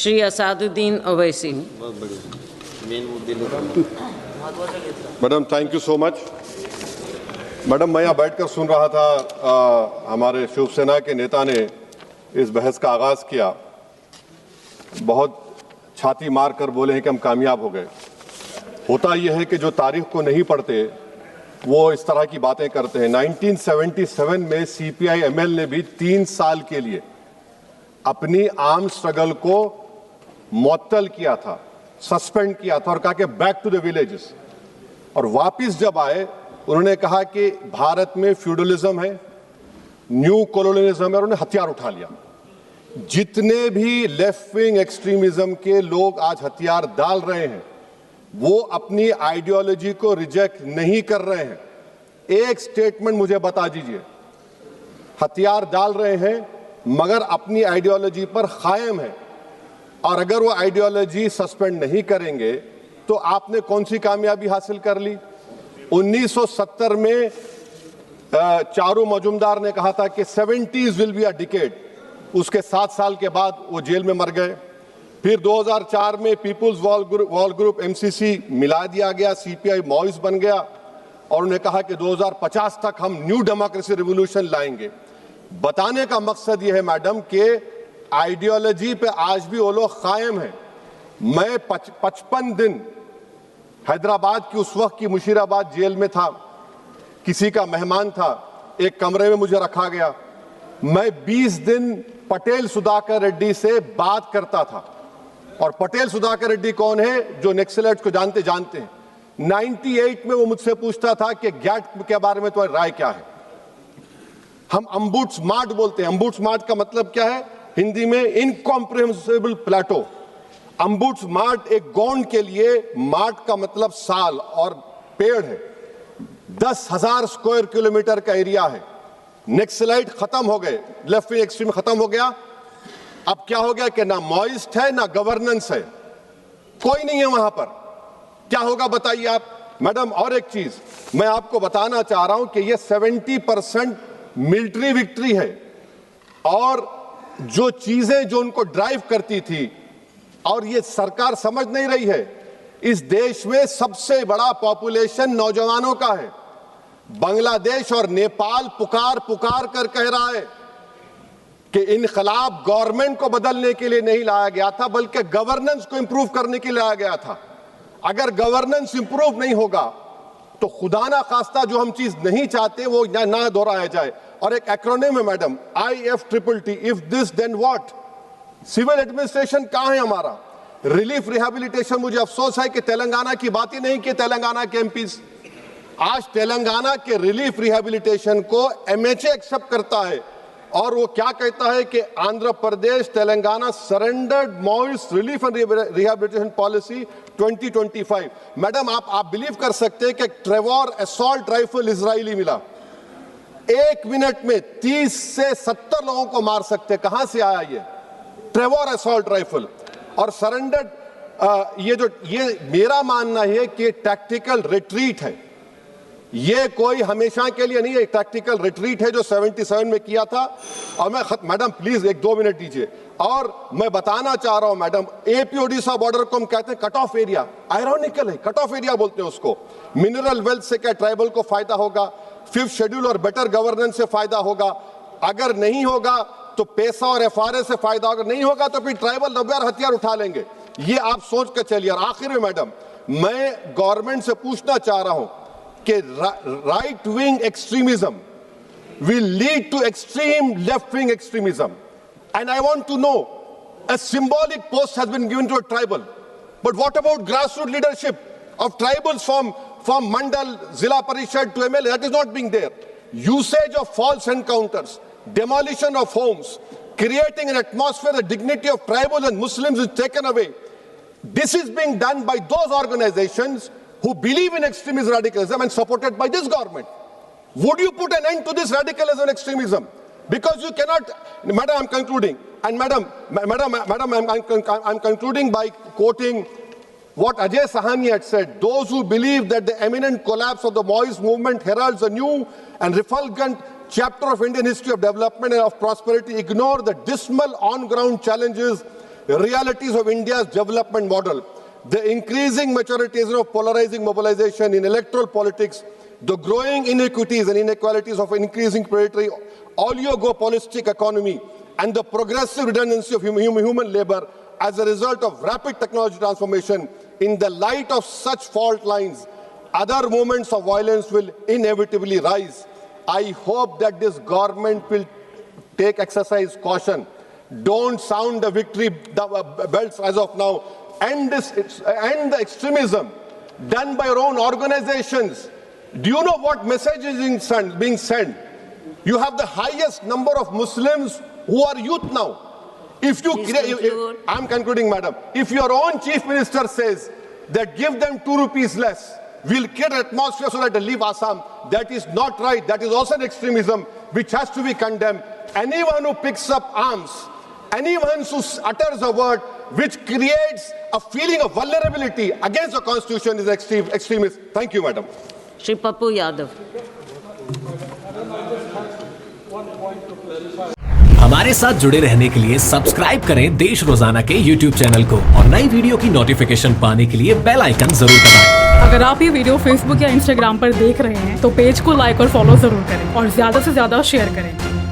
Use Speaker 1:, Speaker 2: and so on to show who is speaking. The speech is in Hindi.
Speaker 1: Shri Asaduddin Owaisi.
Speaker 2: Madam thank you so much. Madam मैं यहाँ बैठकर सुन रहा था, हमारे शिवसेना के नेता ने इस बहस का आगाज किया, बहुत छाती मार कर बोले हैं कि हम कामयाब हो गए। होता यह है कि जो तारीख को नहीं पढ़ते वो इस तरह की बातें करते हैं। 1977 में सीपीआई एमएल ने भी 3 साल के लिए अपनी आर्म स्ट्रगल को मुअत्तल किया था, सस्पेंड किया था और कहा कि बैक टू द विलेजेस। और वापस जब आए उन्होंने कहा कि भारत में फ्यूडलिज्म है, न्यू कॉलोनियलिज्म है, और उन्होंने हथियार उठा लिया। जितने भी लेफ्ट विंग एक्सट्रीमिज्म के लोग आज हथियार डाल रहे हैं वो अपनी आइडियोलॉजी को रिजेक्ट नहीं कर रहे हैं। एक स्टेटमेंट मुझे बता दीजिए, हथियार डाल रहे हैं मगर अपनी आइडियोलॉजी पर कायम है, और अगर वो आइडियोलॉजी सस्पेंड नहीं करेंगे तो आपने कौन सी कामयाबी हासिल कर ली? 1970 में चारू मजुमदार ने कहा था कि 70s will be a decade, उसके 7 साल के बाद वो जेल में मर गए। फिर 2004 में पीपुल्स वॉल ग्रुप एमसीसी मिला दिया गया, सीपीआई माओइस्ट बन गया, और उन्होंने कहा कि 2050 तक हम न्यू डेमोक्रेसी रिवॉल्यूशन लाएंगे। बताने का मकसद यह है मैडम कि आइडियोलॉजी पे आज भी वो लोग कायम हैं। मैं 55 दिन हैदराबाद की उस वक्त की मुशीराबाद जेल में था, किसी का मेहमान था, एक कमरे में मुझे रखा गया। मैं 20 दिन पटेल सुधाकर रेड्डी से बात करता था, और पटेल सुधाकर रेड्डी कौन है? जो नक्सलाइट्स को जानते हैं। 98 में वो मुझसे पूछता था कि गैट के बारे में तुम्हारी राय क्या है। हम अम्बुड्समार्ट बोलते हैं। अम्बुड्समार्ट का मतलब क्या है हिंदी में? इनकॉम्प्रिहेंसिबल प्लेटो। अम्बुड्समार्ट एक गोंड के लिए मार्ट का मतलब साल और पेड़ है। 10,000 स्क्वायर किलोमीटर का एरिया है। नक्सलाइट खत्म हो गए, लेफ्ट विंग एक्सट्रीम खत्म हो गया। अब क्या हो गया कि ना मॉइस्ट है ना गवर्नेंस है, कोई नहीं है वहां पर। क्या होगा बताइए आप मैडम। और एक चीज मैं आपको बताना चाह रहा हूं कि ये 70% मिलिट्री विक्ट्री है, और जो चीजें जो उनको ड्राइव करती थी, और ये सरकार समझ नहीं रही है, इस देश में सबसे बड़ा पॉपुलेशन नौजवानों का है। बांग्लादेश और नेपाल पुकार कर कह रहा है कि इनकलाब गवर्नमेंट को बदलने के लिए नहीं लाया गया था, बल्कि गवर्नेंस को इंप्रूव करने के लिए लाया गया था। अगर गवर्नेंस इंप्रूव नहीं होगा तो खुदा ना खास्ता जो हम चीज नहीं चाहते वो ना दोहराया जाए। और एक एक्रोनिम है madam, IFTTT, if this then what. Civil administration कहां है हमारा? Relief rehabilitation. मुझे अफसोस है कि तेलंगाना की बात ही नहीं की तेलंगाना के एमपीज। आज तेलंगाना के रिलीफ रिहेबिलिटेशन को MHA एक्सेप्ट करता है, और वो क्या कहता है कि Andhra Pradesh Telangana surrendered Maoist relief and rehabilitation policy 2025। Madam आप बिलीव कर सकते हैं कि ट्रेवर असॉल्ट राइफल इजरायली मिला, 1 मिनट में 30 से 70 लोगों को मार सकते। कहां से आया ये ट्रेवर असॉल्ट राइफल? और सरेंडर्ड ये मेरा मानना है कि टैक्टिकल रिट्रीट है, ये कोई हमेशा के लिए नहीं है। टैक्टिकल रिट्रीट है जो 77 में किया था। और मैं मैडम प्लीज 1-2 मिनट दीजिए। और मैं बताना चाह रहा हूं मैडम, AP ओडिशा बॉर्डर को हम कहते हैं कट ऑफ एरिया। आयरॉनिकल है, कट ऑफ एरिया बोलते हैं उसको। मिनरल वेल्थ से क्या ट्राइबल को फायदा होगा? 5th शेड्यूल और बेटर गवर्नेंस से फायदा होगा। अगर नहीं होगा तो पैसा और FRA से फायदा होगा, नहीं होगा तो फिर ट्राइबल रबर हथियार उठा लेंगे। ये आप सोच कर चलिए। और आखिर में मैडम मैं गवर्नमेंट से पूछना चाह रहा हूं कि right wing extremism will lead to extreme left wing extremism, and I want to know, a symbolic post has been given to a tribal, but what about grassroots leadership of tribals from mandal, zilla parishad to MLA? That is not being there. Usage of false encounters, demolition of homes, creating an atmosphere, the dignity of tribals and Muslims is taken away. This is being done by those organizations who believe in extremist radicalism and supported by this government. Would you put an end to this radicalism and extremism? Because you cannot, madam, I'm concluding, and madam, I'm concluding by quoting what Ajay Sahani had said. Those who believe that the imminent collapse of the Maoist movement heralds a new and refulgent chapter of Indian history of development and of prosperity ignore the dismal on-ground challenges realities of India's development model. The increasing maturation of polarizing mobilization in electoral politics, the growing inequities and inequalities of increasing predatory oligopolistic economy, and the progressive redundancy of human labor as a result of rapid technology transformation. In the light of such fault lines, other moments of violence will inevitably rise. I hope that this government will exercise caution. Don't sound the victory bells as of now. End the extremism done by your own organizations. Do you know what message is being sent? You have the highest number of Muslims who are youth now. If you
Speaker 1: conclude.
Speaker 2: I'm concluding, madam. If your own chief minister says that give them 2 rupees less, we'll create an atmosphere so that they leave Assam, that is not right. That is also an extremism which has to be condemned. Anyone who picks up arms, anyone who utters a word which creates a feeling of vulnerability against the constitution is extremist. Thank you, madam.
Speaker 1: Shri Papu Yadav.
Speaker 3: हमारे साथ जुड़े रहने के लिए सब्सक्राइब करें देश रोजाना के YouTube चैनल को और नई वीडियो की नोटिफिकेशन पाने के लिए बेल आइकन जरूर दबाएं।
Speaker 4: अगर आप ये वीडियो Facebook या Instagram पर देख रहे हैं तो पेज को लाइक और फॉलो जरूर करें और ज्यादा से ज्यादा शेयर करें।